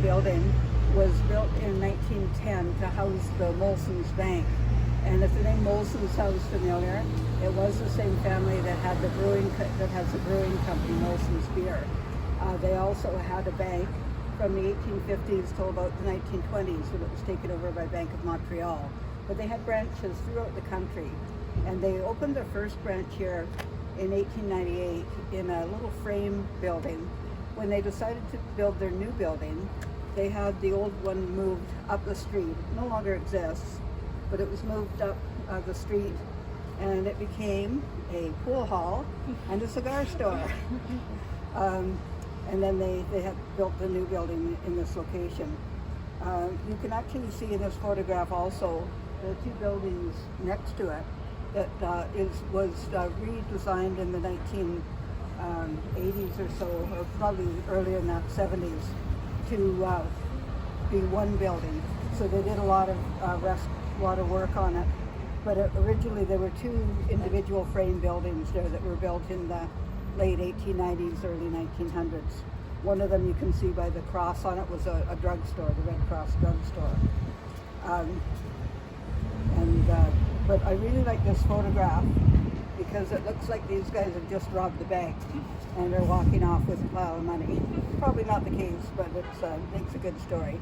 building was built in 1910 to house the Molsons Bank. And if the name Molsons sounds familiar, it was the same family that had that has the brewing company, Molsons Beer. They also had a bank from the 1850s till about the 1920s when it was taken over by Bank of Montreal. But they had branches throughout the country. And they opened their first branch here in 1898 in a little frame building. When they decided to build their new building, they had the old one moved up the street. It no longer exists, but it was moved up the street, and it became a pool hall and a cigar store. And then they had built the new building in this location. You can actually see in this photograph also the two buildings next to it that was redesigned in the 1980s or so, or probably earlier in that 70s, to be one building. So they did a lot of work on it. But originally there were two individual frame buildings there that were built in the late 1890s, early 1900s. One of them you can see by the cross on it was a drugstore, the Red Cross drugstore. But I really like this photograph because it looks like these guys have just robbed the bank and they're walking off with a pile of money. Probably not the case, but it makes a good story.